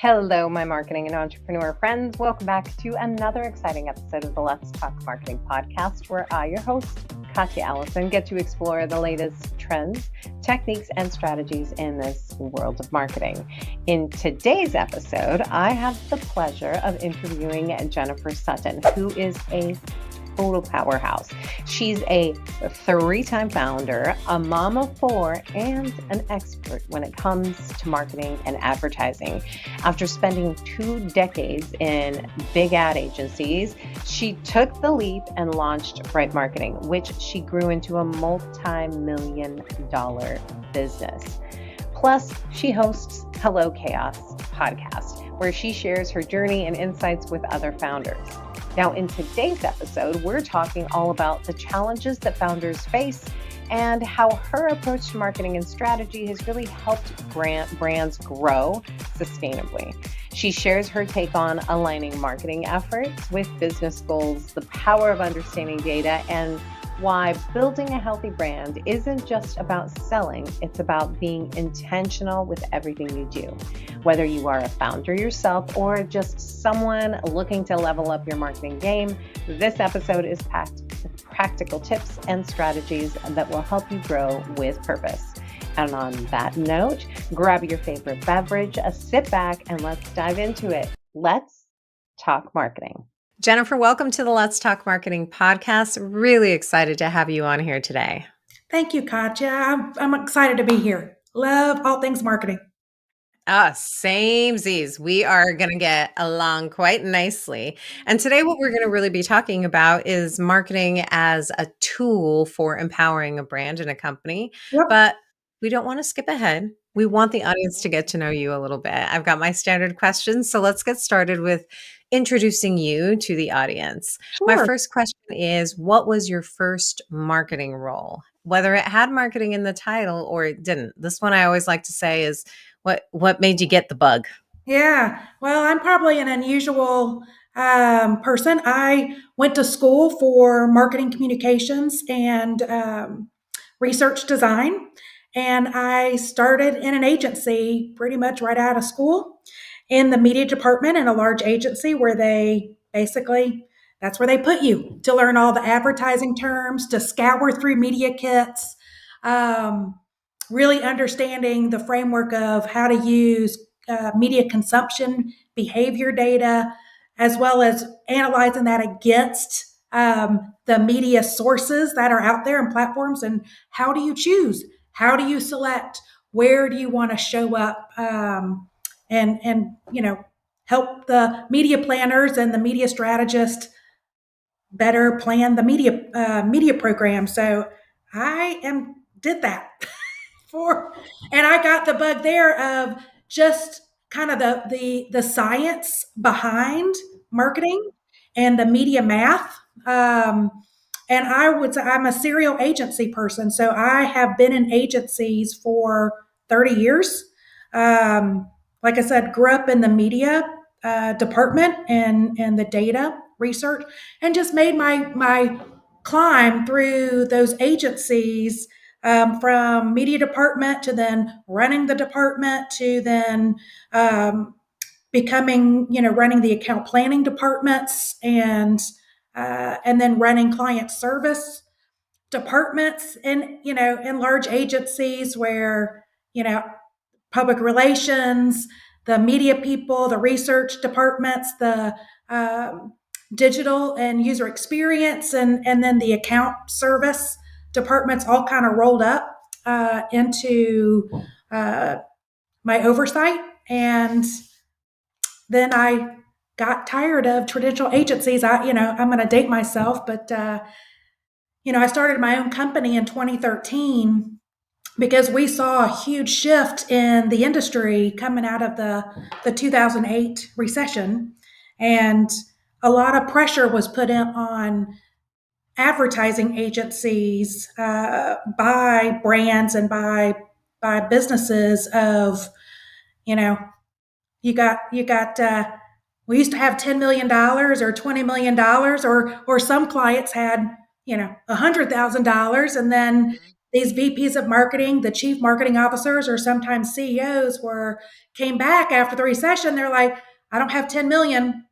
Hello, my marketing and entrepreneur friends. Welcome back to another exciting episode of the Let's Talk Marketing podcast, where I, your host, Katya Allison, get to explore the latest trends, techniques, and strategies in this world of marketing. In today's episode, I have the pleasure of interviewing Jennifer Sutton, who is a total powerhouse. She's a 3-time founder, a mom of 4, and an expert when it comes to marketing and advertising. After spending 2 decades in big ad agencies, she took the leap and launched Bright Marketing, which she grew into a multi-million-dollar business. Plus, she hosts Hello Chaos podcast, where she shares her journey and insights with other founders. Now, in today's episode, we're talking all about the challenges that founders face and how her approach to marketing and strategy has really helped brands grow sustainably. She shares her take on aligning marketing efforts with business goals, the power of understanding data, and why building a healthy brand isn't just about selling, it's about being intentional with everything you do. Whether you are a founder yourself or just someone looking to level up your marketing game, this episode is packed with practical tips and strategies that will help you grow with purpose. And on that note, grab your favorite beverage, sit back, and let's dive into it. Let's talk marketing. Jennifer, welcome to the Let's Talk Marketing podcast. Really excited to have you on here today. Thank you, Katya. I'm excited to be here. Love all things marketing. Samesies. We are going to get along quite nicely. And today what we're going to really be talking about is marketing as a tool for empowering a brand and a company. Yep. But we don't want to skip ahead. We want the audience to get to know you a little bit. I've got my standard questions. So let's get started with introducing you to the audience. Sure. My first question is, what was your first marketing role? Whether it had marketing in the title or it didn't. This one I always like to say is, what made you get the bug? Yeah. Well, I'm probably an unusual person. I went to school for marketing communications and research design. And I started in an agency pretty much right out of school in the media department in a large agency where they basically, that's where they put you to learn all the advertising terms, to scour through media kits, really understanding the framework of how to use media consumption behavior data, as well as analyzing that against the media sources that are out there and platforms. And how do you choose? How do you select? Where do you want to show up? And help the media planners and the media strategists better plan the media program. So did that and I got the bug there of just kind of the science behind marketing and the media math. And I would say I'm a serial agency person, so I have been in agencies for 30 years. Like I said, grew up in the media department and the data research, and just made my climb through those agencies, from media department to then running the department to then becoming, running the account planning departments and then running client service departments in large agencies where, public relations, the media people, the research departments, the digital and user experience, and then the account service departments all kind of rolled up into my oversight. And then I got tired of traditional agencies. I'm going to date myself, but I started my own company in 2013 because we saw a huge shift in the industry coming out of the 2008 recession, and a lot of pressure was put in on advertising agencies by brands and by businesses of, you got we used to have $10 million or $20 million, or some clients had $100,000, and then these VPs of marketing, the chief marketing officers, or sometimes CEOs came back after the recession. They're like, I don't have 10 million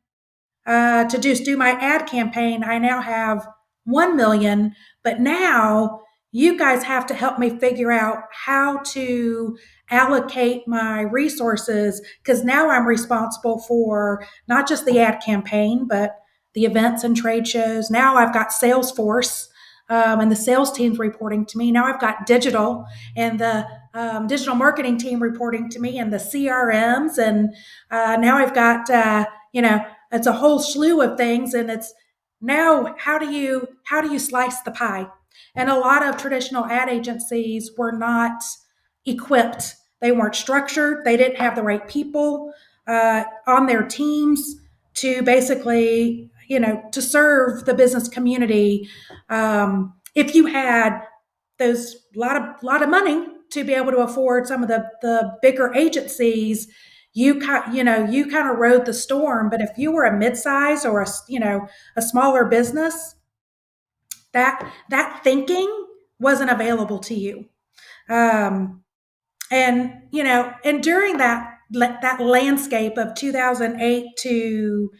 to just do my ad campaign. I now have 1 million, but now you guys have to help me figure out how to allocate my resources, because now I'm responsible for not just the ad campaign, but the events and trade shows. Now I've got Salesforce, and the sales team's reporting to me. Now I've got digital and the digital marketing team reporting to me, and the CRMs. And now I've got, it's a whole slew of things. And it's now, how do you slice the pie? And a lot of traditional ad agencies were not equipped. They weren't structured. They didn't have the right people on their teams to basically, to serve the business community. If you had those lot of money to be able to afford some of the bigger agencies, you kind of rode the storm. But if you were a midsize or a smaller business, that thinking wasn't available to you. Um, and during that landscape of 2008 to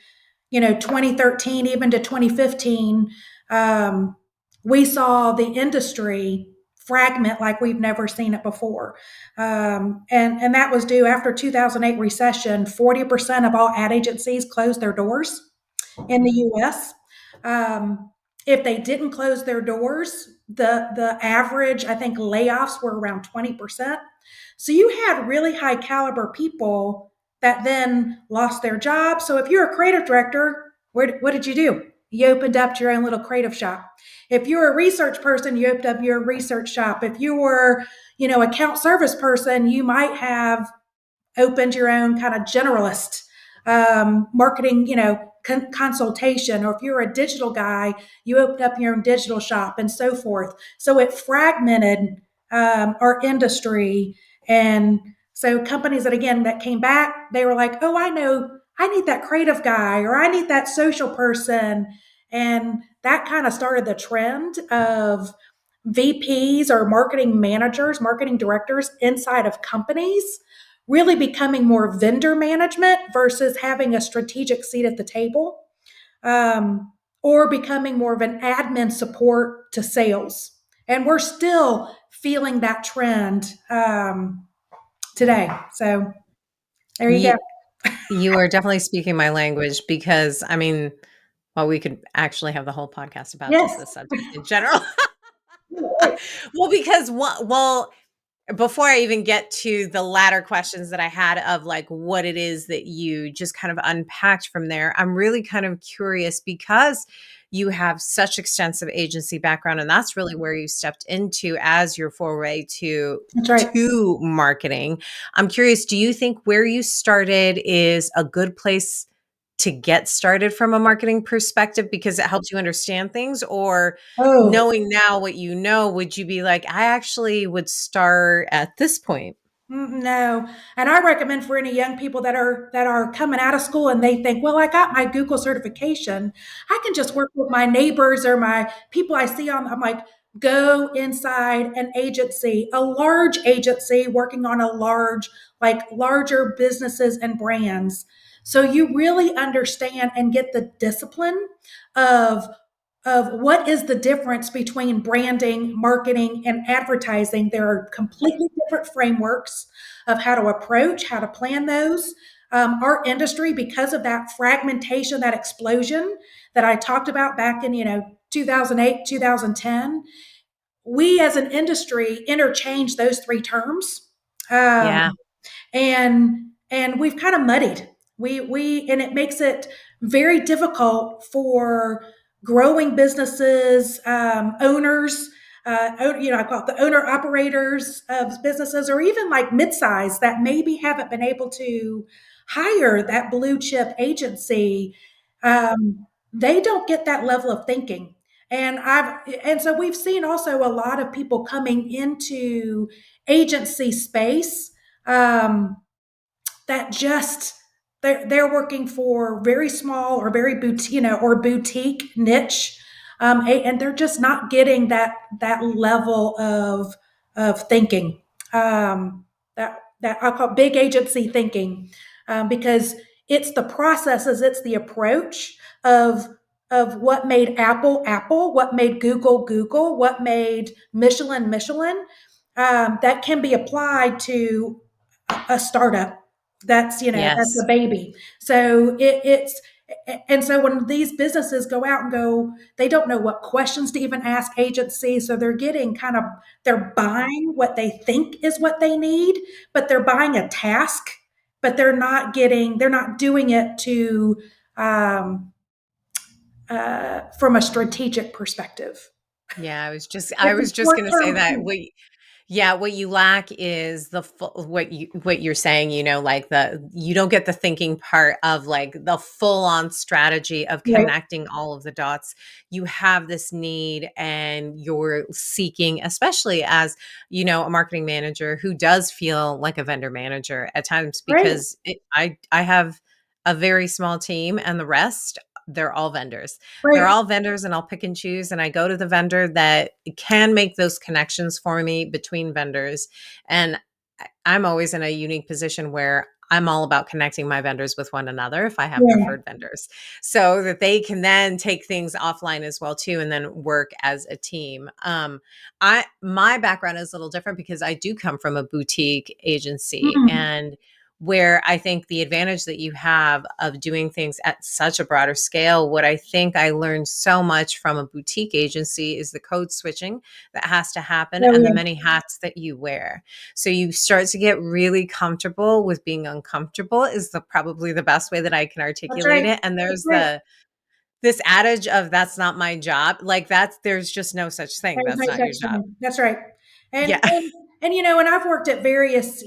2013, even to 2015, um, we saw the industry fragment like we've never seen it before. And that was due after 2008 recession. 40% of all ad agencies closed their doors in the US. Um, if they didn't close their doors, the average, I think, layoffs were around 20%. So you had really high caliber people that then lost their job. So if you're a creative director, what did you do? You opened up your own little creative shop. If you're a research person, you opened up your research shop. If you were, account service person, you might have opened your own kind of generalist marketing, consultation. Or if you're a digital guy, you opened up your own digital shop and so forth. So it fragmented our industry. And so companies that came back, they were like, oh, I know, I need that creative guy, or I need that social person. And that kind of started the trend of VPs or marketing managers, marketing directors inside of companies really becoming more vendor management versus having a strategic seat at the table, or becoming more of an admin support to sales. And we're still feeling that trend today. So there you go. You, you are definitely speaking my language because, I mean, well, we could actually have the whole podcast about just Yes. this subject in general. Well, because before I even get to the latter questions that I had of like what it is that you just kind of unpacked from there, I'm really kind of curious because you have such extensive agency background, and that's really where you stepped into as your foray That's right. to marketing. I'm curious, do you think where you started is a good place to get started from a marketing perspective because it helps you understand things? Or Oh, knowing now what you know, would you be like, I actually would start at this point? no. And I recommend for any young people that are coming out of school and they think, well, I got my Google certification. I can just work with my neighbors or my people I see on. I'm like, go inside an agency, a large agency working on larger businesses and brands. So you really understand and get the discipline of what is the difference between branding, marketing, and advertising. There are completely different frameworks of how to approach, how to plan those. Our industry, because of that fragmentation, that explosion that I talked about back in 2008, 2010, we as an industry interchange those three terms. Um, Yeah. and we've kind of muddied. We and it makes it very difficult for growing businesses, owners, I call it the owner operators of businesses, or even like midsize that maybe haven't been able to hire that blue chip agency. They don't get that level of thinking. And so we've seen also a lot of people coming into agency space, um, that just they're working for very small or very boutique, or boutique niche and they're just not getting that level of thinking. That I'll call big agency thinking, because it's the processes, it's the approach of what made Apple Apple, what made Google Google, what made Michelin Michelin, that can be applied to a startup that's that's Yes. a baby. So it's and so when these businesses go out and go, they don't know what questions to even ask agencies, so they're getting they're buying what they think is what they need, but they're buying a task, but they're not doing it to um, from a strategic perspective. Yeah, I It's was a just short gonna say term. that. Yeah, what you lack is the full, what you're saying, like you don't get the thinking part of like the full on strategy of Right, connecting all of the dots. You have this need and you're seeking, especially as, a marketing manager who does feel like a vendor manager at times right, because I have a very small team and the rest they're all vendors. They're right. all vendors and I'll pick and choose and I go to the vendor that can make those connections for me between vendors. And I'm always in a unique position where I'm all about connecting my vendors with one another if I have Yeah, preferred vendors so that they can then take things offline as well too and then work as a team. I my background is a little different because I do come from a boutique agency mm, and where I think the advantage that you have of doing things at such a broader scale, what I think I learned so much from a boutique agency is the code switching that has to happen oh and the yeah, many hats that you wear. So you start to get really comfortable with being uncomfortable is probably the best way that I can that's right, articulate it. And that's there's right. this adage of that's not my job. Like there's just no such thing. There's That's no not your such job. thing. That's right. And Yeah. and I've worked at various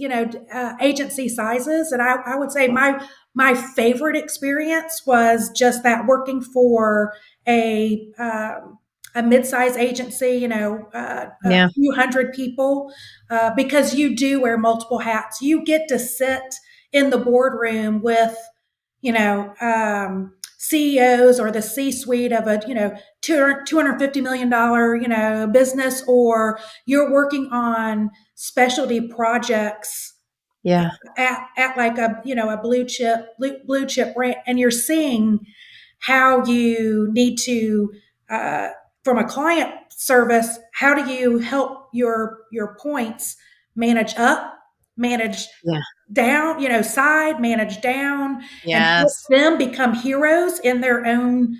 agency sizes, and I would say my favorite experience was just that working for a mid-size agency, a Yeah. few hundred people, because you do wear multiple hats. You get to sit in the boardroom with CEOs or the C-suite of a $250 million business, or you're working on specialty projects Yeah. at like a blue chip brand, and you're seeing how you need to uh, from a client service, how do you help your points manage up, manage Yeah. down, side, manage down, and help Yes. them become heroes in their own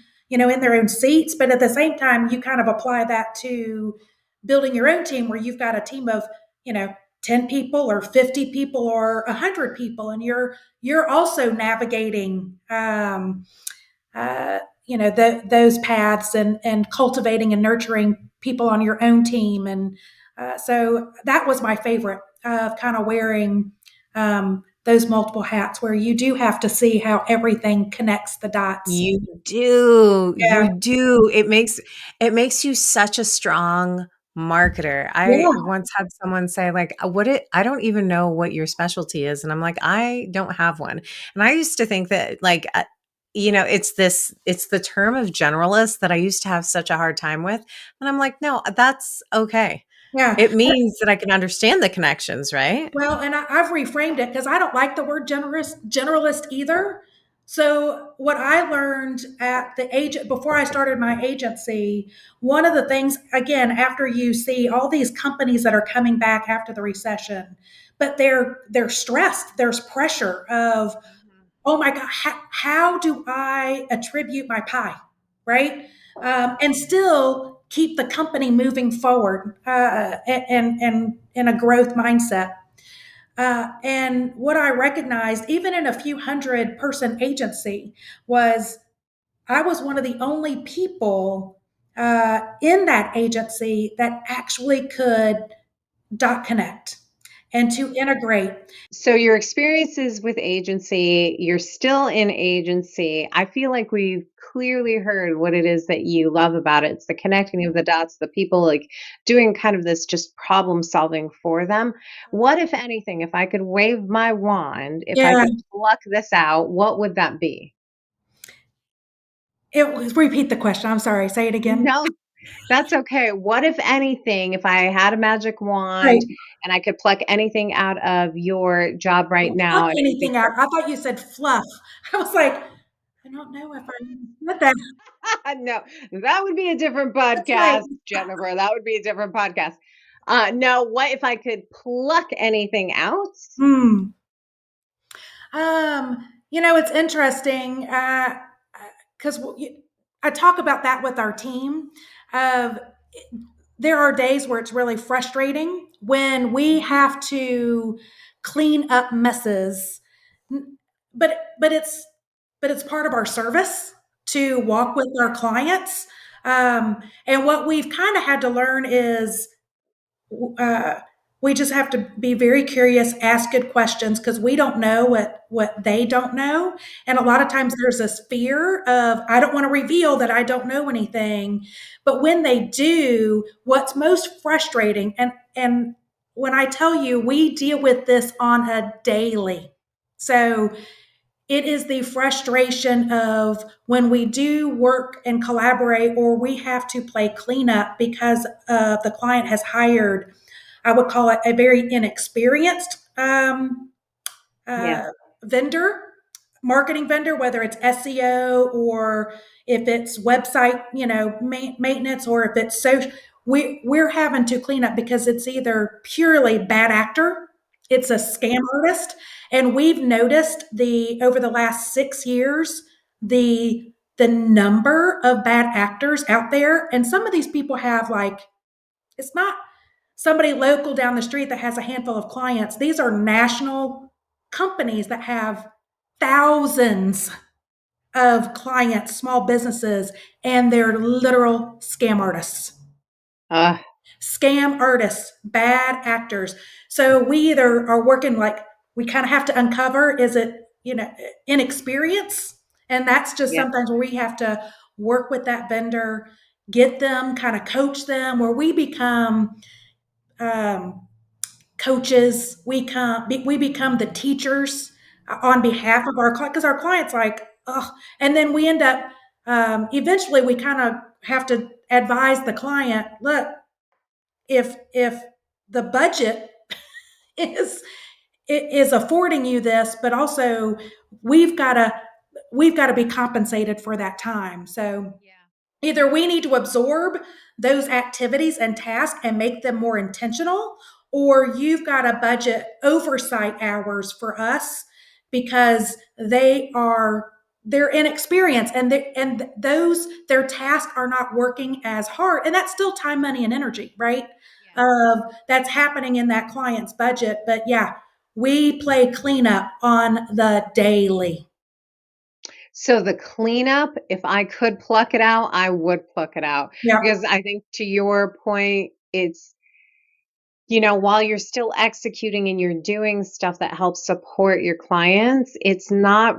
seats. But at the same time, you kind of apply that to building your own team where you've got a team of, you know, 10 people or 50 people or 100 people, and you're also navigating those paths and cultivating and nurturing people on your own team. And so that was my favorite of kind of wearing those multiple hats, where you do have to see how everything connects the dots. You do. Yeah, You do. It makes you such a strong marketer. I yeah, once had someone say like, I don't even know what your specialty is." And I'm like, "I don't have one." And I used to think that like it's the term of generalist that I used to have such a hard time with. And I'm like, "No, that's okay. yeah. It means that I can understand the connections, right?" Well, and I've reframed it because I don't like the word generalist either. So what I learned at the agent before I started my agency, one of the things again, after you see all these companies that are coming back after the recession, but they're stressed. There's pressure of, oh my God, how do I attribute my pie, right? And still keep the company moving forward and in a growth mindset. And what I recognized, even in a few hundred person agency, was I was one of the only people in that agency that actually could dot connect and to integrate. So your experiences with agency, you're still in agency. I feel like we've clearly heard what it is that you love about it. It's the connecting of the dots, the people like doing kind of this just problem solving for them. What, if anything, if I could wave my wand, if I Yeah, could pluck this out, what would that be? Repeat the question. I'm sorry. Say it again. No, that's okay. What, if anything, if I had a magic Right. wand and I could pluck anything out of your job right Pluck now and it could be anything out. I thought you said fluff. I was like, I don't know if I said that. no, that would be a different That's right. podcast, Jennifer. That would be a different podcast. No, what if I could pluck anything out? Hmm. It's interesting because I talk about that with our team. Of there are days where it's really frustrating when we have to clean up messes, but it's part of our service to walk with our clients. And what we've kind of had to learn is uh, we just have to be very curious, ask good questions because we don't know what they don't know. And a lot of times there's this fear of I don't want to reveal that I don't know anything. But when they do, what's most frustrating and when I tell you we deal with this on a daily. So it is the frustration of when we do work and collaborate or we have to play cleanup because the client has hired, I would call it a very inexperienced Yeah. uh, vendor, marketing vendor, whether it's SEO or if it's website, maintenance, or if it's social. We're having to clean up because it's either purely bad actor, it's a scam artist, and we've noticed the over the last 6 years the number of bad actors out there, and some of these people have like it's not somebody local down the street that has a handful of clients. These are national companies that have thousands of clients, small businesses, and they're literal scam artists. Uh, Scam artists, bad actors. So we either are working like we kind of have to uncover is it, inexperience? And that's just yeah. sometimes where we have to work with that vendor, get them, kind of coach them, where we become um, coaches. We become the teachers on behalf of our client because our clients like, oh, and then we end up eventually we kind of have to advise the client, look, if the budget is is affording you this, but also we've got to we've got to be compensated for that time. So Yeah. either we need to absorb those activities and tasks and make them more intentional, or you've got to budget oversight hours for us because they're inexperienced and those their tasks are not working as hard, and that's still time, money, and energy, right? Yeah. That's happening in that client's budget. But yeah, we play cleanup on the daily. So the cleanup, if I could pluck it out, I would pluck it out Yeah, because I think to your point, it's while you're still executing and you're doing stuff that helps support your clients, it's not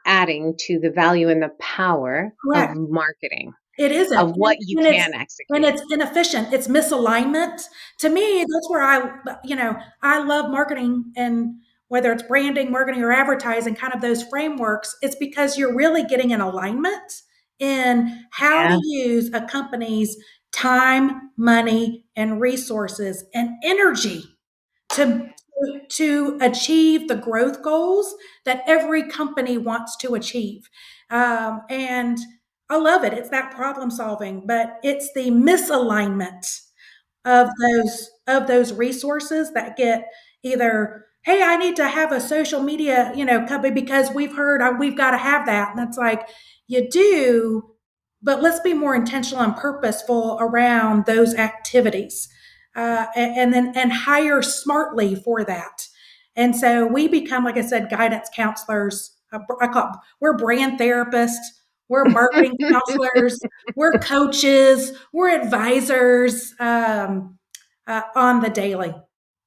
adding to the value and the power of correct. marketing, It isn't, of what you and can and execute. it's inefficient. It's misalignment. To me, that's where I love marketing, and whether it's branding, marketing, or advertising, kind of those frameworks. It's because you're really getting an alignment in how to Yeah. use a company's time, money, and resources and energy to to achieve the growth goals that every company wants to achieve. And I love it. It's that problem solving, but it's the misalignment of those resources that get either, hey, I need to have a social media, company because we've heard we've got to have that. And it's like, you do, but let's be more intentional and purposeful around those activities. And then and hire smartly for that. And so we become, like I said, guidance counselors. We're brand therapists, we're marketing counselors, we're coaches, we're advisors on the daily.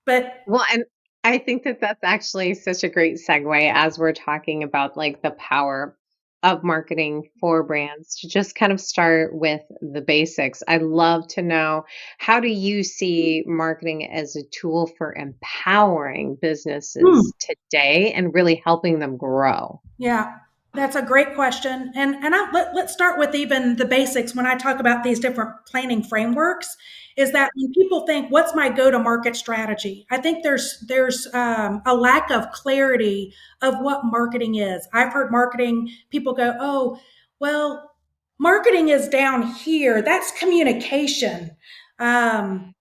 But Well, and I think that that's actually such a great segue as we're talking about like the power of marketing for brands to just kind of start with the basics. I'd love to know, how do you see marketing as a tool for empowering hmm, businesses today and really helping them grow? yeah. That's a great question. Let's start with even the basics when I talk about these different planning frameworks. Is that when people think, what's my go to market strategy? I think there's a lack of clarity of what marketing is. I've heard marketing people go, oh, well, marketing is down here. That's communication. Um,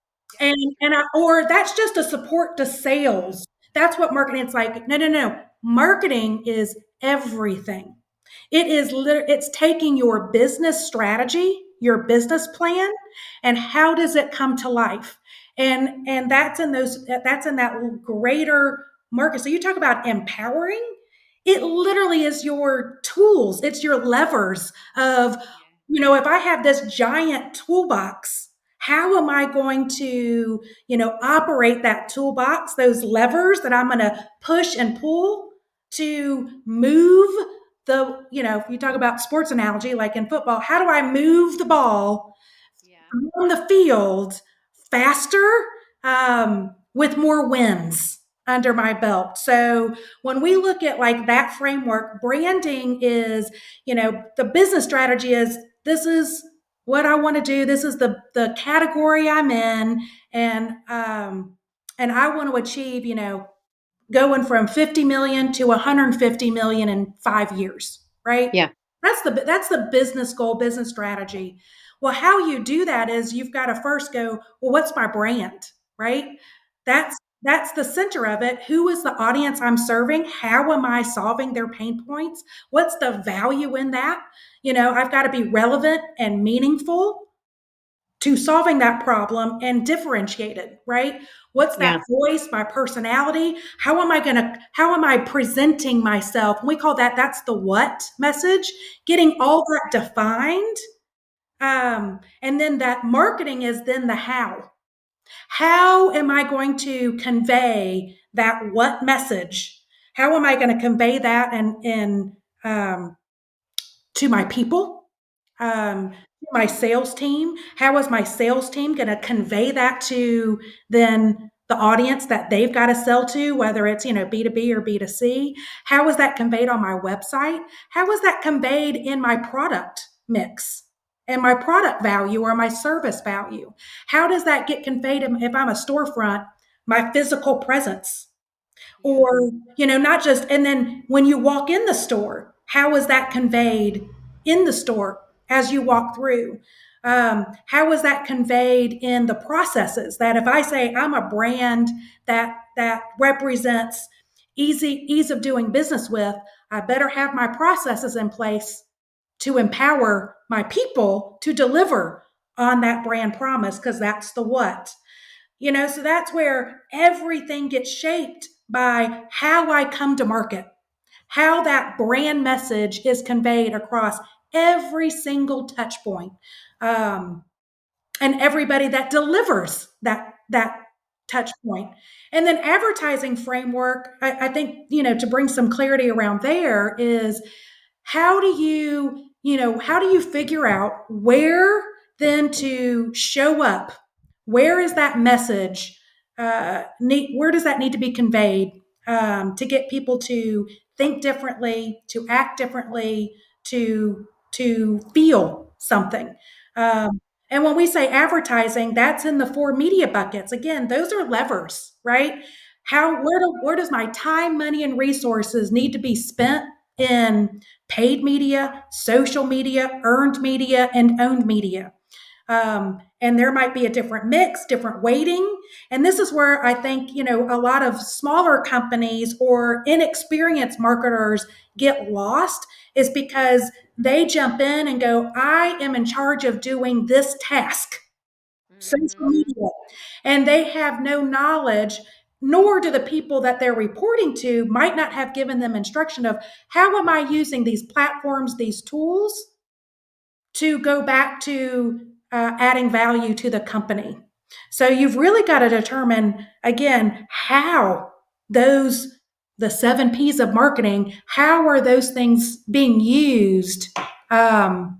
or that's just a support to sales. That's what marketing. It's like, no, no, no. Marketing is everything. It's taking your business strategy, your business plan, and how does it come to life? And that's in that greater market. So you talk about empowering. It literally is your tools. It's your levers of, if I have this giant toolbox, how am I going to, operate that toolbox, those levers that I'm going to push and pull to move if you talk about sports analogy, like in football, how do I move the ball on the field faster with more wins under my belt? So when we look at like that framework, branding is, the business strategy is this is what I want to do. This is the category I'm in, and I want to achieve, going from 50 million to 150 million in 5 years, right? Yeah. That's the business goal, business strategy. Well, how you do that is you've got to first go, well, what's my brand, right? That's the center of it. Who is the audience I'm serving? How am I solving their pain points? What's the value in that? I've got to be relevant and meaningful to solving that problem and differentiated, right? What's that Yeah. voice, my personality? How am I presenting myself? And we call that's the what message, getting all that defined. And then that marketing is then the how. How am I going to convey that what message? How am I going to convey that and to my people, my sales team? How is my sales team going to convey that to then the audience that they've got to sell to, whether it's B2B or B2C? How is that conveyed on my website? How is that conveyed in my product mix and my product value or my service value? How does that get conveyed if I'm a storefront? My physical presence, or not just, and then when you walk in the store, how is that conveyed in the store as you walk through? How is that conveyed in the processes? That if I say I'm a brand that represents ease of doing business with, I better have my processes in place to empower my people to deliver on that brand promise, because that's the what. So that's where everything gets shaped by how I come to market, how that brand message is conveyed across every single touch point, and everybody that delivers that touch point. And then advertising framework, I think, to bring some clarity around there is how do you figure out where then to show up? Where is that message? Where does that need to be conveyed to get people to think differently, to act differently, to feel something? And when we say advertising, that's in the four media buckets. Again, those are levers, right? Where does my time, money, and resources need to be spent in paid media, social media, earned media, and owned media? And there might be a different mix, different weighting. And this is where I think, a lot of smaller companies or inexperienced marketers get lost, is because they jump in and go, I am in charge of doing this task, social media. And they have no knowledge, nor do the people that they're reporting to might not have given them instruction of how am I using these platforms, these tools to go back to adding value to the company. So you've really got to determine, again, how those, the 7 P's of marketing, how are those things being used to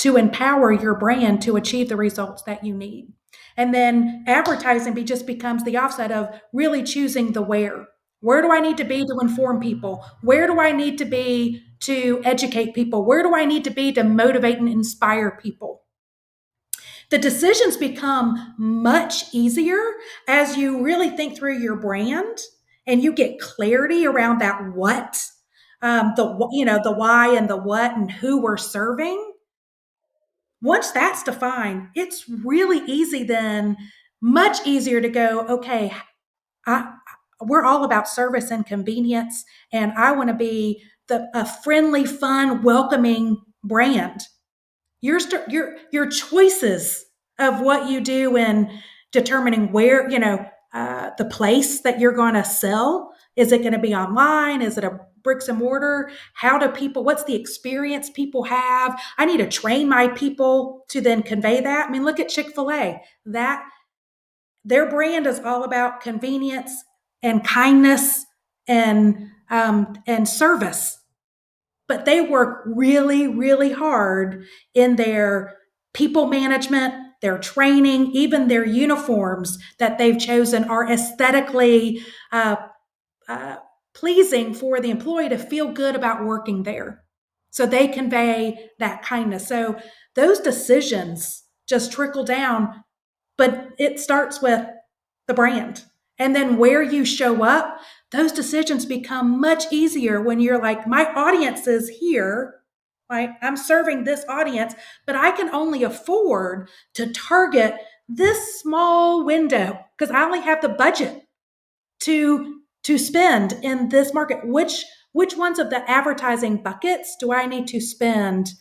empower your brand to achieve the results that you need? And then advertising just becomes the offset of really choosing the where. Where do I need to be to inform people? Where do I need to be to educate people? Where do I need to be to motivate and inspire people? The decisions become much easier as you really think through your brand and you get clarity around that what, the why and the what and who we're serving. Once that's defined, it's really easy then, much easier to go, okay, I, we're all about service and convenience, and I want to be a friendly, fun, welcoming brand. Your choices of what you do in determining where the place that you're going to sell. Is it going to be online? Is it a bricks and mortar? How do people? What's the experience people have? I need to train my people to then convey that. I mean, look at Chick-fil-A. That their brand is all about convenience and kindness and service, but they work really, really hard in their people management, their training, even their uniforms that they've chosen are aesthetically uh, uh, pleasing for the employee to feel good about working there. So they convey that kindness. So those decisions just trickle down, but it starts with the brand. And then where you show up, those decisions become much easier when you're like, my audience is here, right? I'm serving this audience, but I can only afford to target this small window because I only have the budget to spend in this market. Which ones of the advertising buckets do I need to spend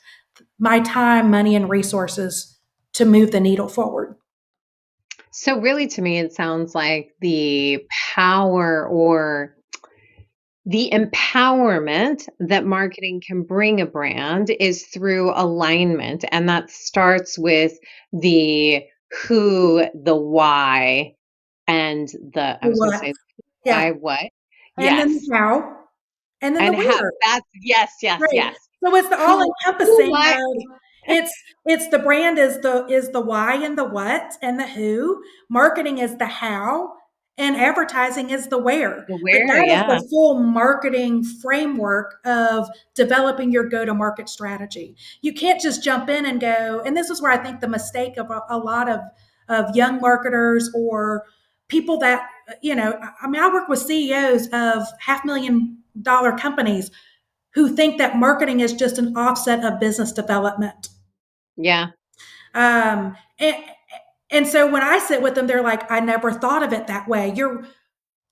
my time, money, and resources to move the needle forward? So really to me it sounds like the power or the empowerment that marketing can bring a brand is through alignment. And that starts with the who, the why, and I was going to What? say Yeah. why, what? And then Yes. the how, and then the And how where. that's yes, yes, Right. yes. So it's the all Who, encompassing what, of it's the brand is the why and the what and the who, marketing is the how, and advertising is the where. the But where, that is yeah. the full marketing framework of developing your go-to-market strategy. You can't just jump in and go, and this is where I think the mistake of a lot of young marketers or people that, I mean, I work with CEOs of $500,000 companies who think that marketing is just an offset of business development. Yeah. Um, and, and so when I sit with them, they're like, I never thought of it that way.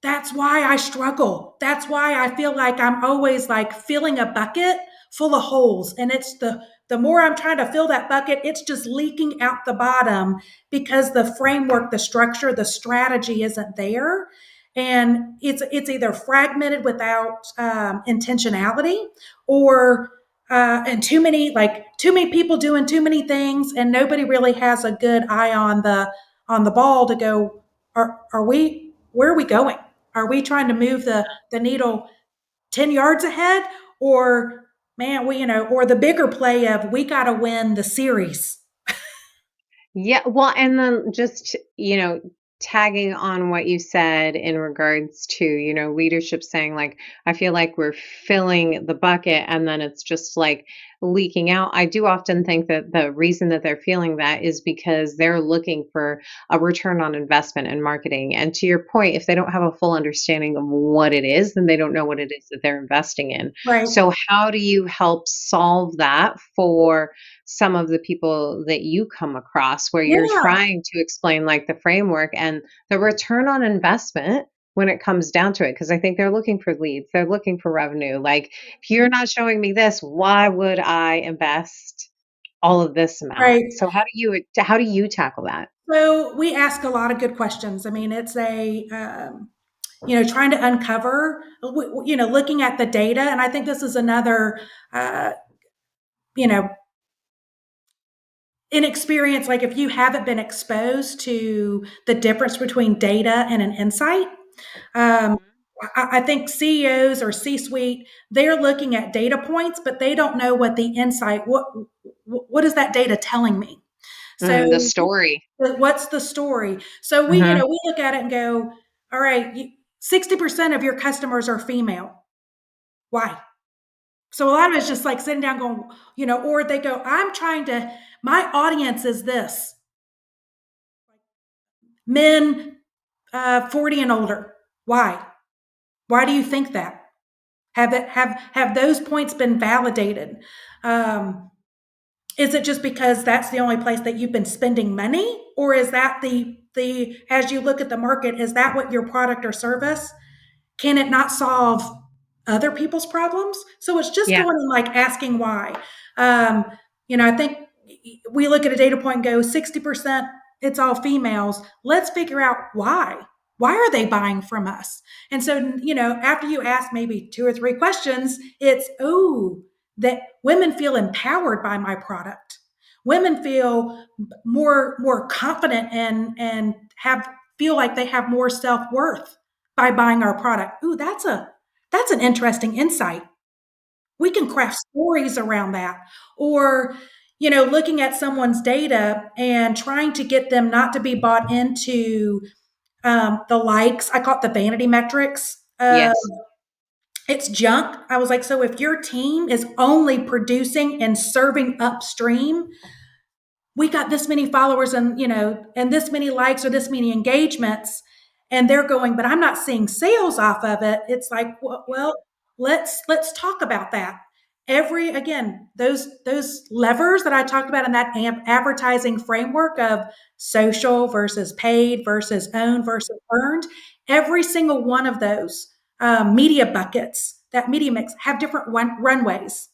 That's why I struggle. That's why I feel like I'm always like filling a bucket full of holes. And it's the more I'm trying to fill that bucket, it's just leaking out the bottom because the framework, the structure, the strategy isn't there. And it's either fragmented without intentionality or and too many people doing too many things and nobody really has a good eye on the ball to go, are we, where are we going? Are we trying to move the needle 10 yards ahead? Or, man, or the bigger play of we got to win the series. Yeah, well, and then just, tagging on what you said in regards to, leadership saying, like, I feel like we're filling the bucket and then it's just like leaking out. I do often think that the reason that they're feeling that is because they're looking for a return on investment in marketing. And to your point, if they don't have a full understanding of what it is, then they don't know what it is that they're investing in. Right. So, how do you help solve that for some of the people that you come across where you're Yeah. trying to explain like the framework and the return on investment when it comes down to it? Because I think they're looking for leads, they're looking for revenue. Like, if you're not showing me this, why would I invest all of this amount? Right. So how do you tackle that? So we ask a lot of good questions. I mean, it's trying to uncover, looking at the data. And I think this is another, uh, you know, inexperience. Like if you haven't been exposed to the difference between data and an insight, um, Mhm. I think CEOs or C-suite, they're looking at data points, but they don't know what the insight, what is that data telling me? The So story. what's the story? So we Hmm. look at it and go, all right, 60% of your customers are female. Why? So a lot of it's just like sitting down going, or they go, my audience is this men 40 and older. Why? Why do you think that? Have those points been validated? Um, is it just because that's the only place that you've been spending money, or is that the as you look at the market, is that what your product or service? Can it not solve other people's problems? So it's just Yeah. going and like asking why. Um, I think we look at a data point and go 60%, it's all females. Let's figure out why. Why are they buying from us? And so, after you ask maybe 2 or 3 questions, it's, oh, that women feel empowered by my product. Women feel more confident and have feel like they have more self-worth by buying our product. Ooh, that's an interesting insight. We can craft stories around that. Or, looking at someone's data and trying to get them not to be bought into the likes. I call it the vanity metrics. Yes. It's junk. I was like, so if your team is only producing and serving upstream, we got this many followers and this many likes or this many engagements, and they're going, but I'm not seeing sales off of it. It's like, well, let's talk about that. Every again, those levers that I talked about in that advertising framework of social versus paid versus owned versus earned, every single one of those media buckets, that media mix, have different runways.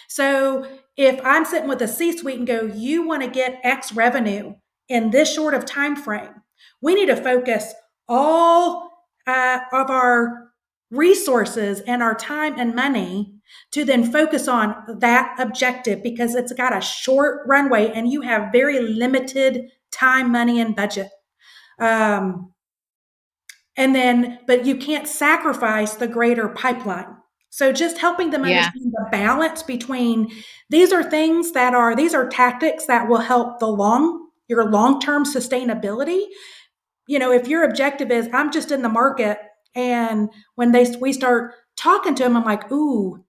So if I'm sitting with a C-suite and go, you want to get X revenue in this short of time frame, we need to focus all of our resources and our time and money to then focus on that objective because it's got a short runway and you have very limited time, money, and budget. Um, but you can't sacrifice the greater pipeline. So just helping them Yeah. understand the balance between these are tactics that will help your long-term sustainability. If your objective is I'm just in the market, and when we start talking to them, I'm like, ooh,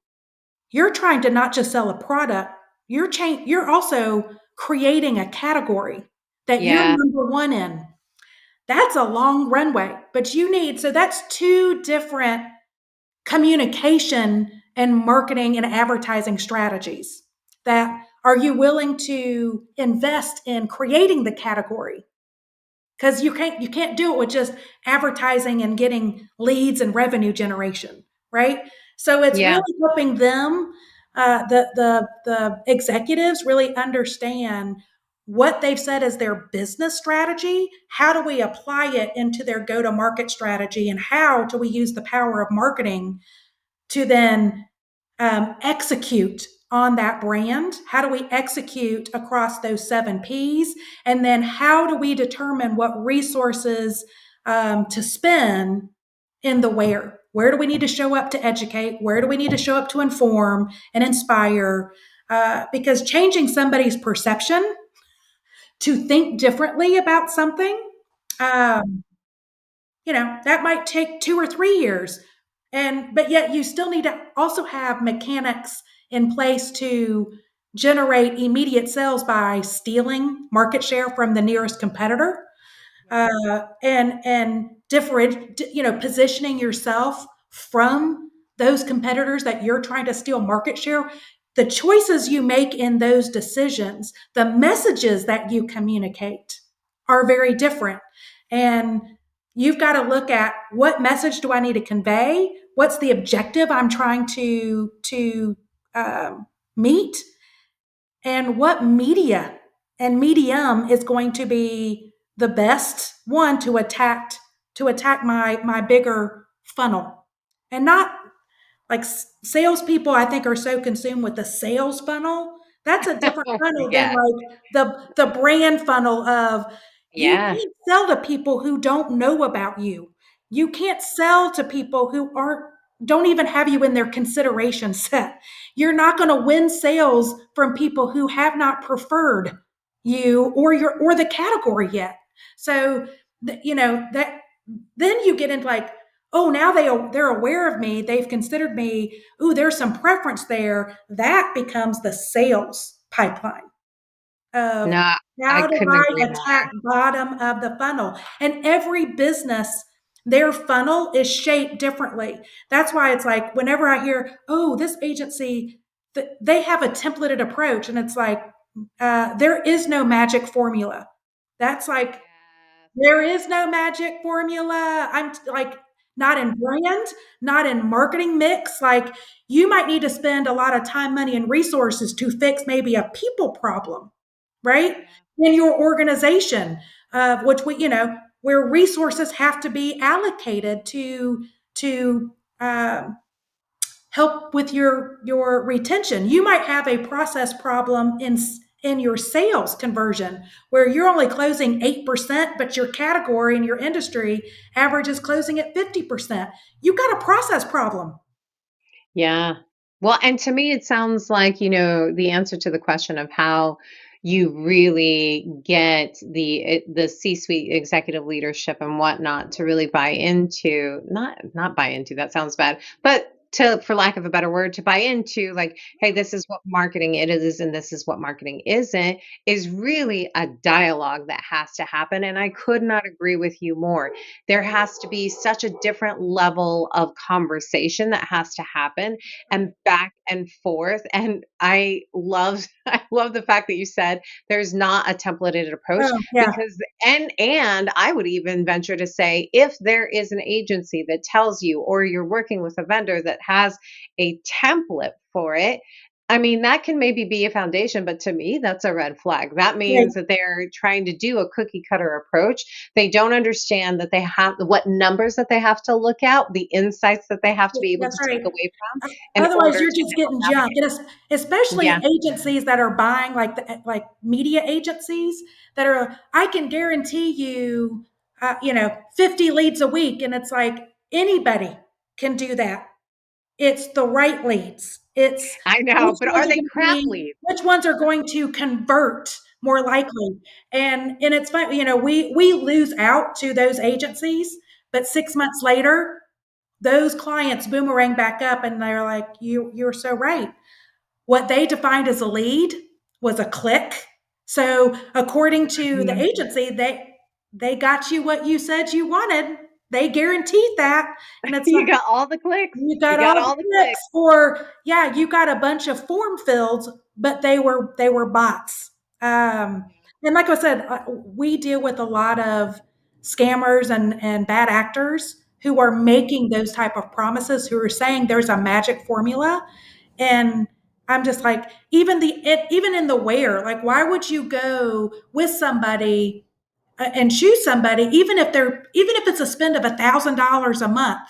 you're trying to not just sell a product, you're also creating a category that you're Yeah. number one in. That's a long runway, but so that's two different communication and marketing and advertising strategies. That are you willing to invest in creating the category? Because you can't do it with just advertising and getting leads and revenue generation, right? So it's Yeah. really helping them, the executives really understand what they've said as their business strategy. How do we apply it into their go to market strategy, and how do we use the power of marketing to then execute on that brand? How do we execute across those 7 Ps? And then how do we determine what resources to spend in the where? Where do we need to show up to educate? Where do we need to show up to inform and inspire? Because changing somebody's perception to think differently about something, um, that might take 2 or 3 years. But yet you still need to also have mechanics in place to generate immediate sales by stealing market share from the nearest competitor, and different, positioning yourself from those competitors that you're trying to steal market share. The choices you make in those decisions, the messages that you communicate are very different. And you've got to look at, what message do I need to convey? What's the objective I'm trying to meet? And what media and medium is going to be the best one to attack my bigger funnel? And not like salespeople, I think, are so consumed with the sales funnel. That's a different funnel than Yeah. like the brand funnel of, you Yeah. can't sell to people who don't know about you. You can't sell to people who don't even have you in their consideration set. You're not going to win sales from people who have not preferred you or the category yet. So that then you get into like, oh, now they're aware of me. They've considered me. Ooh, there's some preference there. That becomes the sales pipeline of No, I how do couldn't I agree attack more. bottom of the funnel? And every business, their funnel is shaped differently. That's why it's like whenever I hear, oh, this agency, they have a templated approach, and it's like there is no magic formula. That's like there is no magic formula. I'm like not in brand, not in marketing mix. Like you might need to spend a lot of time, money, and resources to fix maybe a people problem, right? Yeah. In your organization, which where resources have to be allocated to help with your retention. You might have a process problem in your sales conversion where you're only closing 8%, but your category and your industry average is closing at 50%. You've got a process problem. Yeah. Well, and to me, it sounds like, the answer to the question of how you really get the C-suite executive leadership and whatnot to really buy into, not buy into, that sounds bad, but to, for lack of a better word, to buy into like, hey, this is what marketing it is, and this is what marketing isn't, is really a dialogue that has to happen. And I could not agree with you more. There has to be such a different level of conversation that has to happen and back and forth. And I love the fact that you said there's not a templated approach, Oh, yeah. because and I would even venture to say, if there is an agency that tells you, or you're working with a vendor that has a template for it, I mean, that can maybe be a foundation, but to me, that's a red flag. That Right. means that they're trying to do a cookie cutter approach. They don't understand that they have what numbers that they have to look at, the insights that they have to be able That's to take right. away from in Otherwise, order you're to just be able to getting jumped, navigate. and especially Yeah. agencies that are buying like media agencies that are. I can guarantee you, 50 leads a week, and it's like anybody can do that. It's the right leads. It's I know, which but ones are are they going to crap be, leads? which ones are going to convert more likely. And it's fun. We lose out to those agencies, but 6 months later those clients boomerang back up and they're like, you're so right. What they defined as a lead was a click. So according to the Mhm. agency, they got you what you said you wanted. They guaranteed that. And it's like You got all the clicks. you You got got all all the the clicks, clicks. or yeah, you got a bunch of form fills, but they were bots. Um, and like I said, we deal with a lot of scammers and bad actors who are making those type of promises, who are saying there's a magic formula, and I'm just like, even in the where, like, why would you go with somebody and choose somebody, even if it's a spend of $1,000 a month,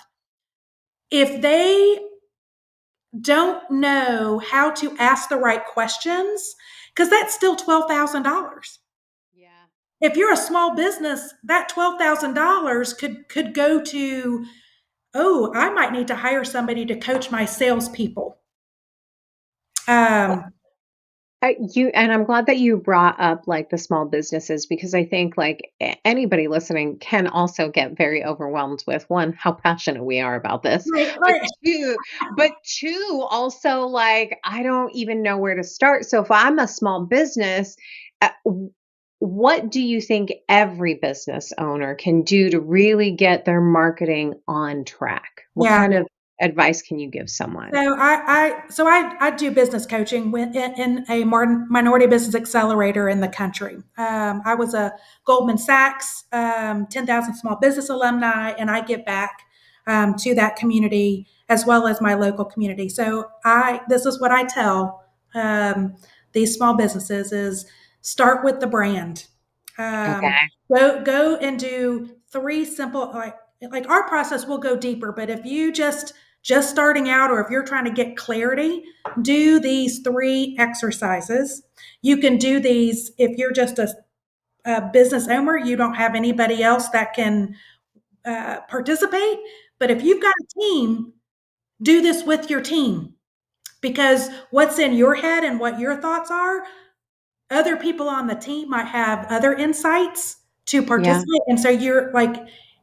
if they don't know how to ask the right questions, because that's still $12,000. Yeah. If you're a small business, that $12,000 could go to, oh, I might need to hire somebody to coach my salespeople. Um, And I'm glad that you brought up like the small businesses, because I think like anybody listening can also get very overwhelmed with, one, how passionate we are about this, right, but right. two, also like I don't even know where to start. So if I'm a small business, what do you think every business owner can do to really get their marketing on track? What Yeah. kind of advice can you give someone? So I do business coaching in a minority business accelerator in the country. I was a Goldman Sachs 10,000 small business alumni, and I give back to that community as well as my local community. So I this is what I tell these small businesses is start with the brand. Um, Okay. go and do three simple like our process will go deeper, but if you just starting out, or if you're trying to get clarity, do these three exercises. You can do these if you're just a business owner, you don't have anybody else that can participate. But if you've got a team, do this with your team, because what's in your head and what your thoughts are, other people on the team might have other insights to Yeah. participate. And so you're like,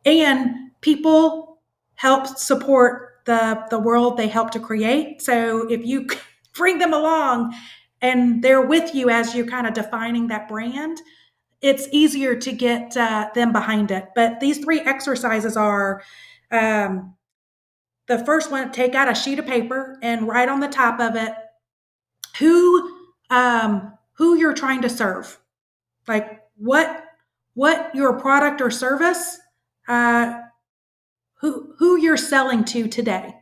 and people help support the world they help to create. So if you bring them along and they're with you as you're kind of defining that brand, it's easier to get them behind it. But these three exercises are um, the first one, take out a sheet of paper and write on the top of it who you're trying to serve, like what your product or service, uh, who you're selling to today.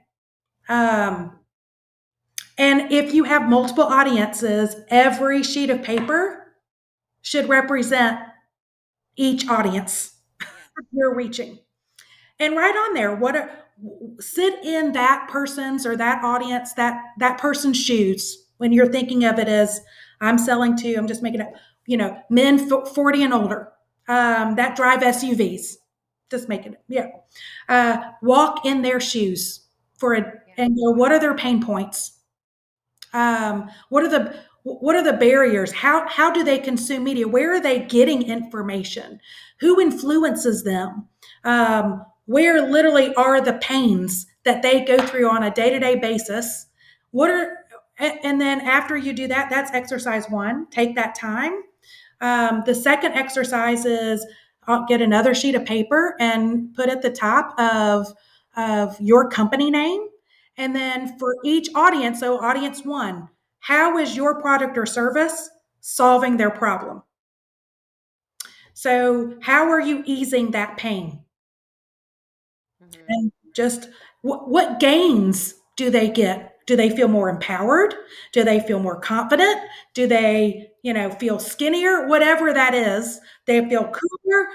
Um, and if you have multiple audiences, every sheet of paper should represent each audience you're reaching. And right on there, sit in that person's or that audience, that person's shoes when you're thinking of it as I'm selling to, I'm just making it, men 40 and older, that drive SUVs, just making it, yeah. Walk in their shoes and go, what are their pain points? What are the barriers? How do they consume media? Where are they getting information? Who influences them? Where literally are the pains that they go through on a day-to-day basis? And then after you do that, that's exercise one. Take that time. The second exercise is get another sheet of paper and put at the top of your company name. And then for each audience, so audience one, how is your product or service solving their problem? So, how are you easing that pain? Mhm. And just what gains do they get? Do they feel more empowered? Do they feel more confident? Do they, feel skinnier? Whatever that is, they feel cooler.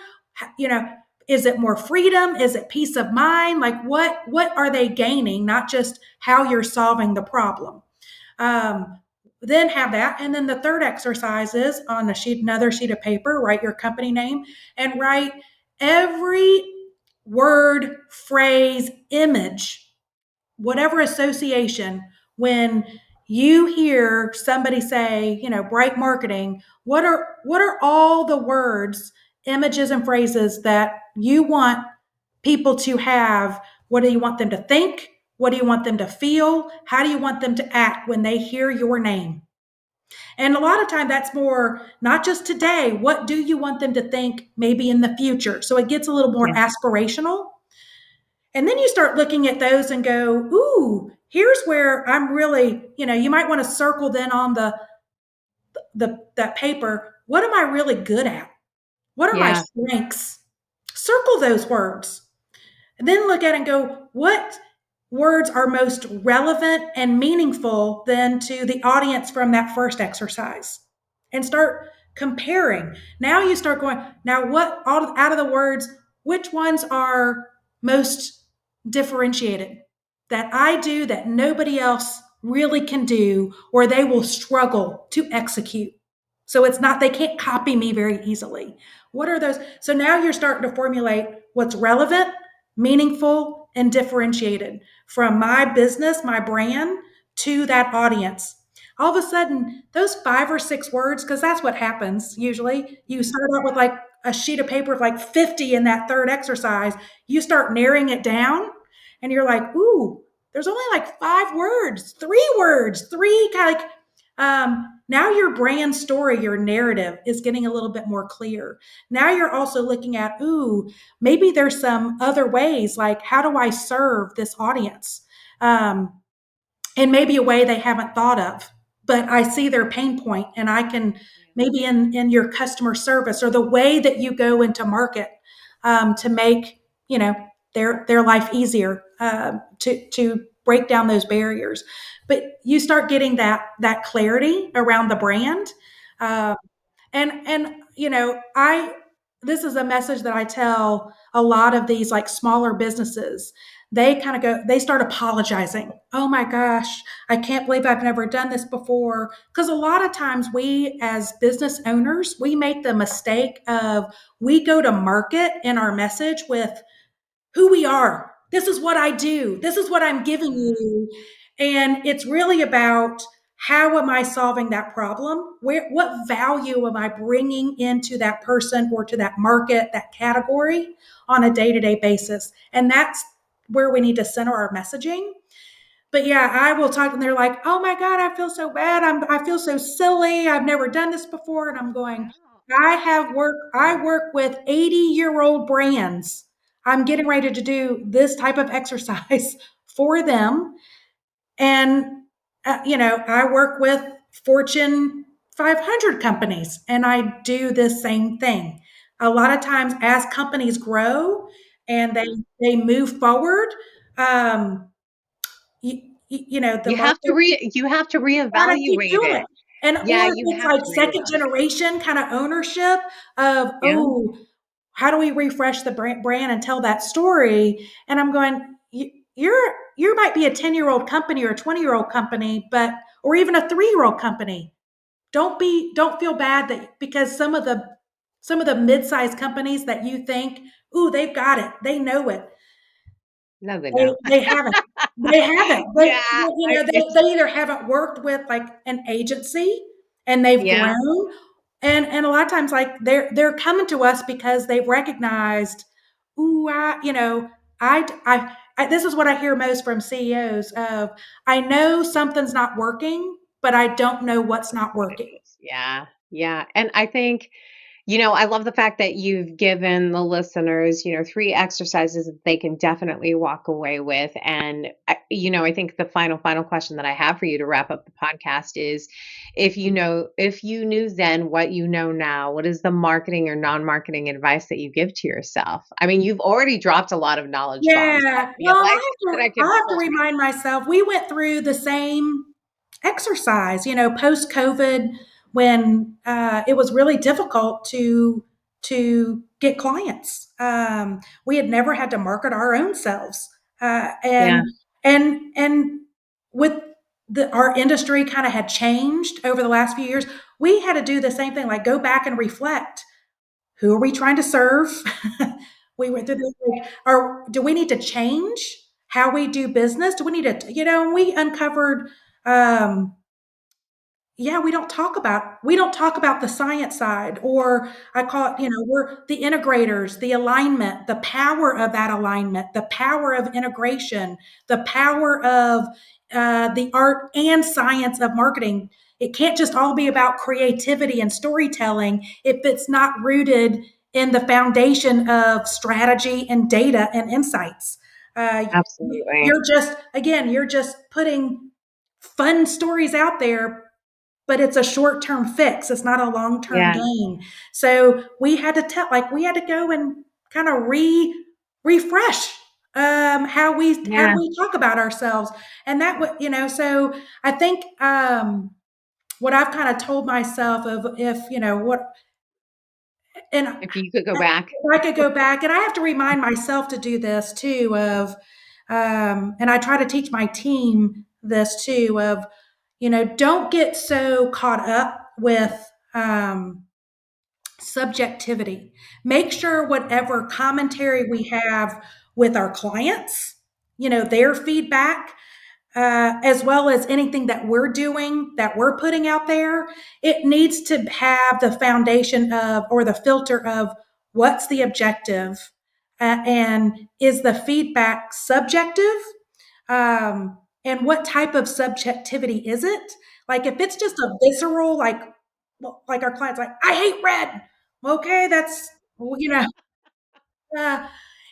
You know, is it more freedom? Is it peace of mind? Like what are they gaining? Not just how you're solving the problem. Um, then have that, and then the third exercise is on another sheet of paper. Write your company name and write every word, phrase, image, whatever association, when you hear somebody say, bright marketing, what are all the words, images and phrases that you want people to have? What do you want them to think? What do you want them to feel? How do you want them to act when they hear your name? And a lot of time that's more not just today, what do you want them to think maybe in the future? So it gets a little more aspirational. And then you start looking at those and go, ooh, here's where I'm really, you might want to circle then on that paper. What am I really good at? What are my Yeah. strengths? Circle those words. And then look at it and go, what words are most relevant and meaningful then to the audience from that first exercise? And start comparing. Now you start going, now what out of the words, which ones are most differentiated that I do that nobody else really can do, or they will struggle to execute? So it's not, they can't copy me very easily. What are those? So now you're starting to formulate what's relevant, meaningful, and differentiated from my business, my brand, to that audience. All of a sudden, those 5 or 6 words, because that's what happens usually. You Mhm. start out with like a sheet of paper of like 50 in that third exercise. You start narrowing it down, and you're like, ooh, there's only like 5 words, 3 words, three kind of like, now your brand story, your narrative is getting a little bit more clear. Now you're also looking at, ooh, maybe there's some other ways, like how do I serve this audience? In maybe a way they haven't thought of, but I see their pain point, and I can maybe in your customer service or the way that you go into market, to make their life easier, to break down those barriers. But you start getting that clarity around the brand. uh, and I this is a message that I tell a lot of these like smaller businesses. They kind of they start apologizing. Oh my gosh, I can't believe I've never done this before. Because a lot of times we as business owners, we make the mistake of, we go to market in our message with who we are. This is what I do. This is what I'm giving Mhm. you. And it's really about, how am I solving that problem? What value am I bringing into that person or to that market, that category on a day to day basis? And where we need to center our messaging. But yeah, I will talk, and they're like, "Oh my god, I feel so bad. I feel so silly. I've never done this before." And I'm going, Wow. I work with 80-year-old brands. I'm getting ready to do this type of exercise for them. And I work with Fortune 500 companies, and I do the same thing. A lot of times, as companies grow and Mhm. they move forward, um, the market, You have to gotta keep reevaluate doing it. it. And Yeah, or if you it's have like to second reevaluate. generation kind of ownership of, Yeah. oh, how do we refresh the brand and tell that story? And I'm going, you might be a 10-year-old company or a 20-year-old company, but or even a 3-year-old company. Don't feel bad that because some of the mid-sized companies that you think, ooh, they've got it, they know it. No, they They don't. they haven't. They haven't. Yeah, it's They either haven't worked with like an agency and they've yeah, grown, and a lot of times like they're coming to us because they've recognized, ooh, I this is what I hear most from CEOs of, I know something's not working, but I don't know what's not what it working. is. Yeah, yeah, and I think, I love the fact that you've given the listeners, 3 exercises that they can definitely walk away with, and I think the final question that I have for you to wrap up the podcast is, if you knew then what you know now, what is the marketing or non-marketing advice that you give to yourself? I mean, you've already dropped a lot of knowledge bombs, I Yeah. feel Well, like, that I I could have to pull from. remind myself we went through the same exercise, post COVID when it was really difficult to get clients. We had never had to market our own selves, Yeah. and with our industry kind of had changed over the last few years. We had to do the same thing, like go back and reflect, who are we trying to serve? We went through Mhm. this, like, do we need to change how we do business? Do we need to, we uncovered, um, yeah, we don't talk about the science side, or I call it, we're the integrators, the alignment, the power of that alignment, the power of integration, the power of the art and science of marketing. It can't just all be about creativity and storytelling if it's not rooted in the foundation of strategy and data and insights. Uh, Absolutely. you're just putting fun stories out there, but it's a short-term fix. It's not a long-term Yeah. gain. So we had to go and kind of refresh how Yeah. we talk about ourselves, and that would So I think what I've kind of told myself of, if what and If you could go back. if I could go back, and I have to remind myself to do this too, of and I try to teach my team this too, of don't get so caught up with um, subjectivity. Make sure whatever commentary we have with our clients, their feedback, as well as anything that we're doing, that we're putting out there, it needs to have the foundation of, or the filter of, what's the objective, and is the feedback subjective, and what type of subjectivity is it? Like if it's just a visceral, like, well, like our clients, like, I hate red. Okay, that's, well, uh,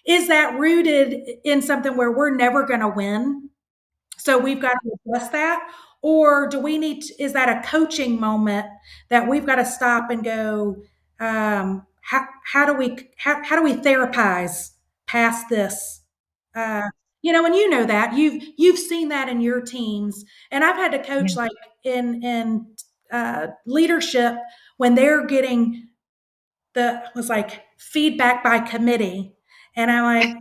is that rooted in something where we're never going to win? So we've got to address that. Or is that a coaching moment that we've got to stop and go, how do we therapize past this? Uh, and that you've seen that in your teams, and I've had to Yeah. coach like in leadership when they're getting the was like feedback by committee. And I'm like,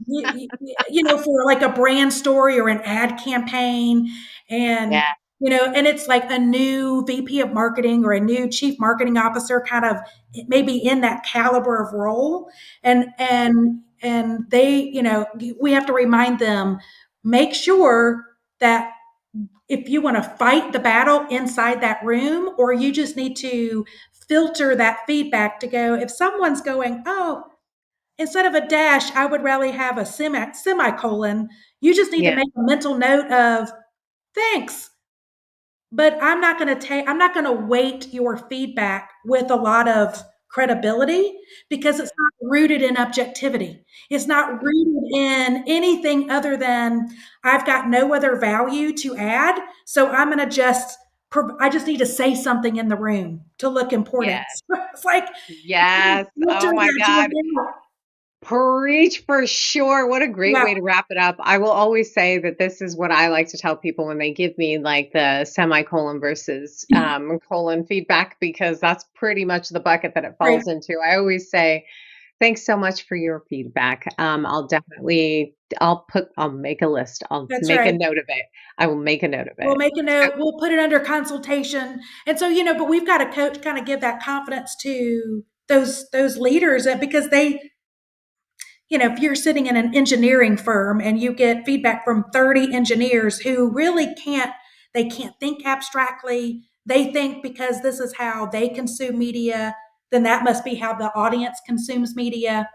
for like a brand story or an ad campaign, and Yeah. and it's like a new VP of marketing or a new chief marketing officer, kind of maybe in that caliber of role, and they, we have to remind them, make sure that if you want to fight the battle inside that room, or you just need to filter that feedback to go, if someone's going, oh, instead of a dash, I would rather have a semicolon. You just need to Yeah. make a mental note of thanks, but I'm not going to weight your feedback with a lot of credibility because it's not rooted in objectivity. It's not rooted in anything other than I've got no other value to add. So I'm going to I just need to say something in the room to look important. Yes. It's like, Yes. filter Oh my that God. to a Preach for sure. What a great yeah, way to wrap it up. I will always say that this is what I like to tell people when they give me like the semicolon versus colon feedback, because that's pretty much the bucket that it right. falls into. I always say, thanks so much for your feedback. I'll make a list. I'll That's make a right. note of it. I will make a note of We'll it. make a note. We'll put it under consultation. And so, but we've got a coach kind of give that confidence to those leaders because if you're sitting in an engineering firm and you get feedback from 30 engineers who really can't think abstractly. They think because this is how they consume media, then that must be how the audience consumes media.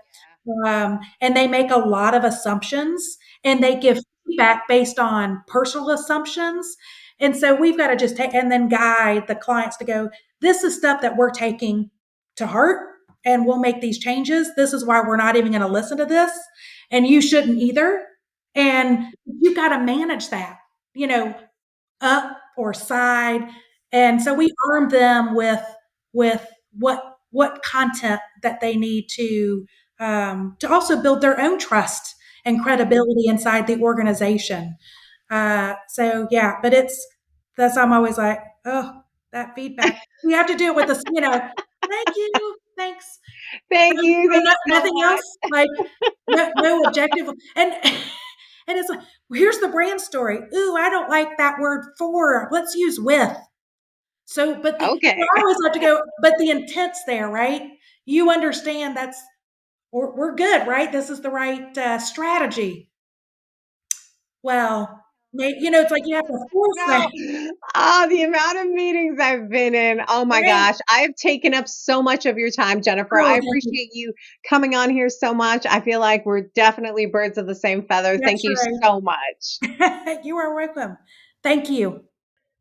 And they make a lot of assumptions and they give feedback based on personal assumptions. And so we've got to just take and then guide the clients to go, this is stuff that we're taking to heart and we'll make these changes. This is why we're not even going to listen to this. And you shouldn't either. And you got to manage that, up or side. And so we arm them with what content that they need to also build their own trust and credibility inside the organization. So yeah, but that's I'm always like, oh, that feedback. We have to do it with this, thank you, thanks. Thank you. Thank you so Nothing much. else, like no objective, and and it's like, well, here's the brand story. Ooh, I don't like that word for. Let's use with. So, Okay. I always like to go, but the intent's there, right? You understand we're good, right? This is the right strategy. Well, it's like you have to force No. that, The amount of meetings I've been in. Oh my right? gosh. I've taken up so much of your time, Jennifer. I Oh, thank you. appreciate you coming on here so much. I feel like we're definitely birds of the same feather. Thank That's you so much. right. You are welcome. Thank you.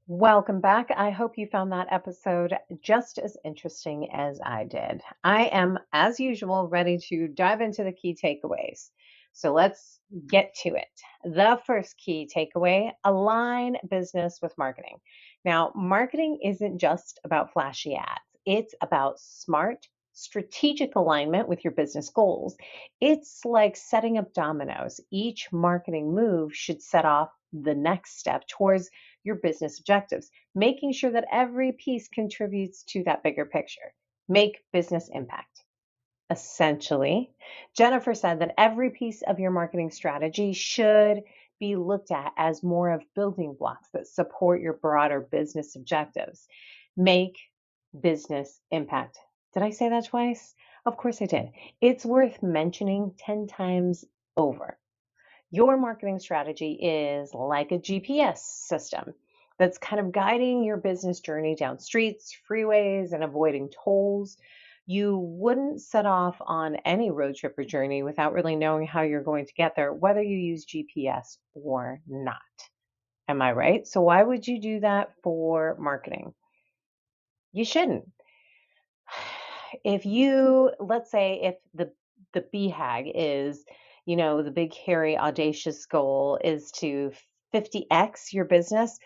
Welcome back. I hope you found that episode just as interesting as I did. I am, as usual, ready to dive into the key takeaways. So let's get to it. The first key takeaway: align business with marketing. Now, marketing isn't just about flashy ads, it's about smart, strategic alignment with your business goals. It's like setting up dominoes. Each marketing move should set off the next step towards your business objectives, making sure that every piece contributes to that bigger picture. Make business impact. Essentially, Jennifer said that every piece of your marketing strategy should be looked at as more of building blocks that support your broader business objectives. Make business impact. Did I say that twice? Of course I did. It's worth mentioning 10 times over. Your marketing strategy is like a GPS system that's kind of guiding your business journey down streets, freeways, and avoiding tolls. You wouldn't set off on any road trip or journey without really knowing how you're going to get there, whether you use GPS or not. Am I right? So, why would you do that for marketing? You shouldn't. If you, let's say, if the BHAG is, the big hairy audacious goal is to 50x your business,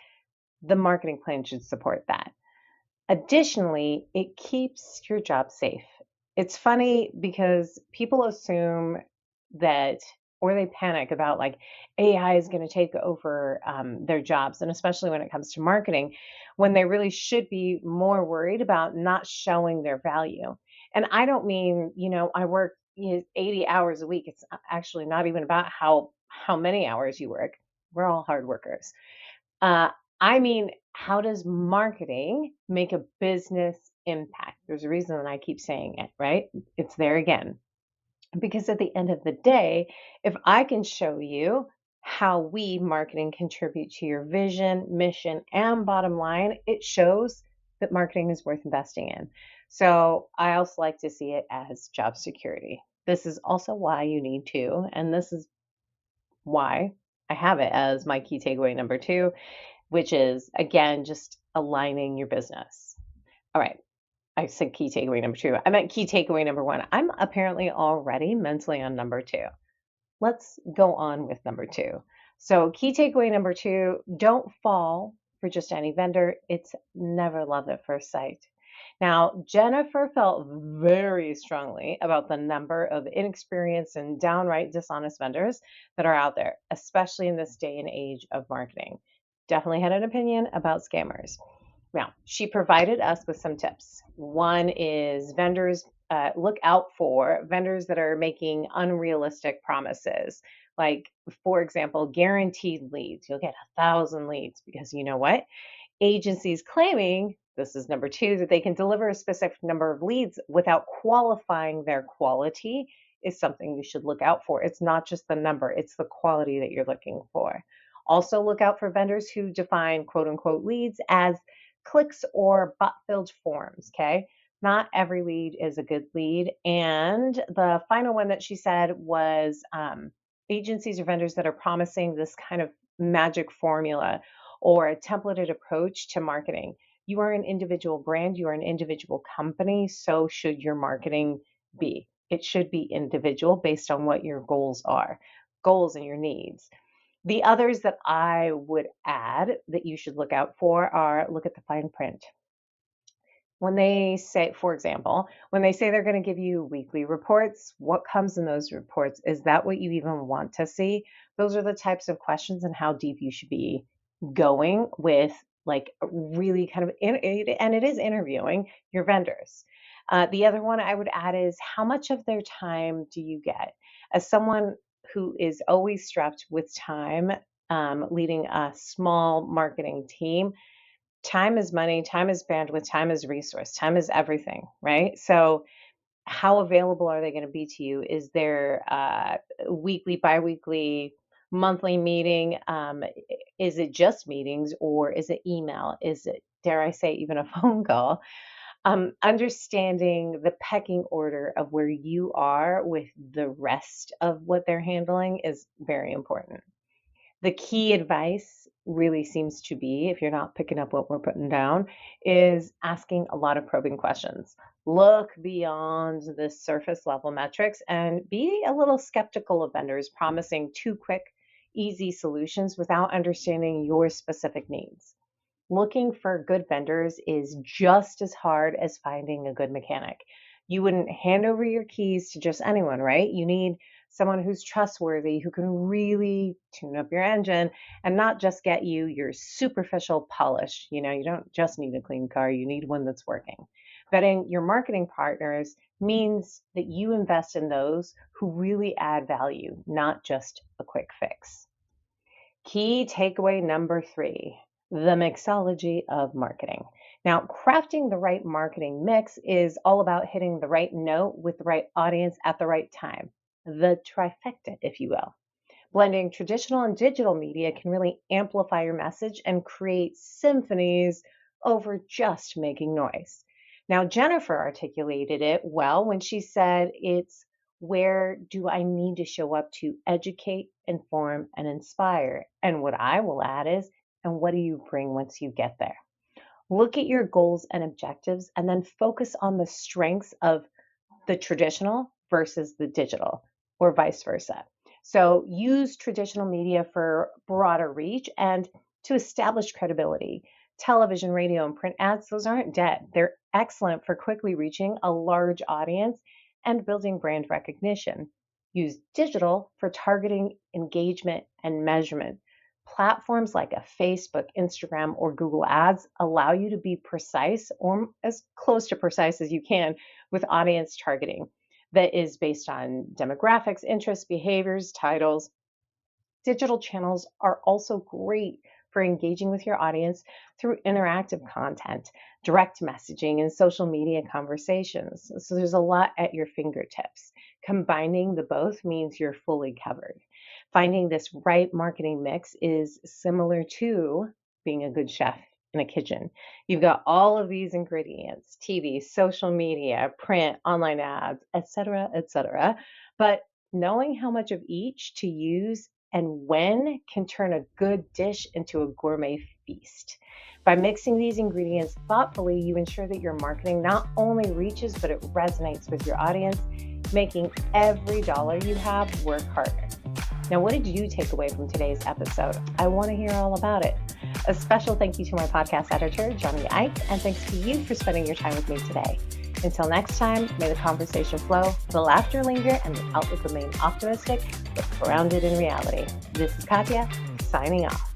the marketing plan should support that. Additionally, it keeps your job safe. It's funny because people assume that, or they panic about like AI is going to take over their jobs, and especially when it comes to marketing, when they really should be more worried about not showing their value. And I don't mean, I work 80 hours a week. It's actually not even about how many hours you work. We're all hard workers. Uh, I mean, how does marketing make a business impact? There's a reason that I keep saying it, right? It's there again. Because at the end of the day, if I can show you how we marketing contribute to your vision, mission, and bottom line, it shows that marketing is worth investing in. So I also like to see it as job security. This is also why you need to, and this is why I have it as my key takeaway number 2, which is, again, just aligning your business. All right. I said key takeaway number 2. I meant key takeaway number 1. I'm apparently already mentally on number 2. Let's go on with number 2. So, key takeaway number 2, don't fall for just any vendor. It's never love at first sight. Now, Jennifer felt very strongly about the number of inexperienced and downright dishonest vendors that are out there, especially in this day and age of marketing. Definitely had an opinion about scammers. Now, she provided us with some tips. One is look out for vendors that are making unrealistic promises. Like, for example, guaranteed leads. You'll get 1,000 leads because you know what? Agencies claiming, this is number 2, that they can deliver a specific number of leads without qualifying their quality is something you should look out for. It's not just the number, it's the quality that you're looking for. Also, look out for vendors who define quote unquote leads as clicks or bot filled forms. Okay. Not every lead is a good lead. And the final one that she said was agencies or vendors that are promising this kind of magic formula or a templated approach to marketing. You are an individual brand, you are an individual company, so should your marketing be. It should be individual based on what your goals are, goals and your needs. The others that I would add that you should look out for are look at the fine print. When they say, for example, when they say they're going to give you weekly reports, what comes in those reports? Is that what you even want to see? Those are the types of questions and how deep you should be going with, like, really kind of, and it is interviewing your vendors. The other one I would add is how much of their time do you get? As someone who is always strapped with time, leading a small marketing team, time is money, time is bandwidth, time is resource, time is everything, right? So, how available are they going to be to you? Is there weekly, biweekly, monthly meeting? Is it just meetings or is it email? Is it, dare I say, even a phone call? Understanding the pecking order of where you are with the rest of what they're handling is very important. The key advice really seems to be, if you're not picking up what we're putting down, is asking a lot of probing questions. Look beyond the surface level metrics and be a little skeptical of vendors promising too quick, easy solutions without understanding your specific needs. Looking for good vendors is just as hard as finding a good mechanic. You wouldn't hand over your keys to just anyone, right? You need someone who's trustworthy, who can really tune up your engine and not just get you your superficial polish. You don't just need a clean car, you need one that's working. Vetting your marketing partners means that you invest in those who really add value, not just a quick fix. Key takeaway number 3, the mixology of marketing. Now, crafting the right marketing mix is all about hitting the right note with the right audience at the right time, the trifecta, if you will. Blending traditional and digital media can really amplify your message and create symphonies over just making noise. Now, Jennifer articulated it well when she said it's where do I need to show up to educate, inform, and inspire? And what I will add is, and what do you bring once you get there? Look at your goals and objectives and then focus on the strengths of the traditional versus the digital, or vice versa. So use traditional media for broader reach and to establish credibility. Television, radio, and print ads, those aren't dead. They're excellent for quickly reaching a large audience and building brand recognition. Use digital for targeting, engagement, and measurement. Platforms like a Facebook, Instagram, or Google Ads allow you to be precise or as close to precise as you can with audience targeting that is based on demographics, interests, behaviors, titles. Digital channels are also great for engaging with your audience through interactive content, direct messaging, and social media conversations. So there's a lot at your fingertips. Combining the both means you're fully covered. Finding this right marketing mix is similar to being a good chef in a kitchen. You've got all of these ingredients: TV, social media, print, online ads, etc., etc. But knowing how much of each to use and when can turn a good dish into a gourmet feast. By mixing these ingredients thoughtfully, you ensure that your marketing not only reaches, but it resonates with your audience, making every dollar you have work harder. Now, what did you take away from today's episode? I want to hear all about it. A special thank you to my podcast editor, Johnny Ike, and thanks to you for spending your time with me today. Until next time, may the conversation flow, the laughter linger, and the outlook remain optimistic, but grounded in reality. This is Katya, signing off.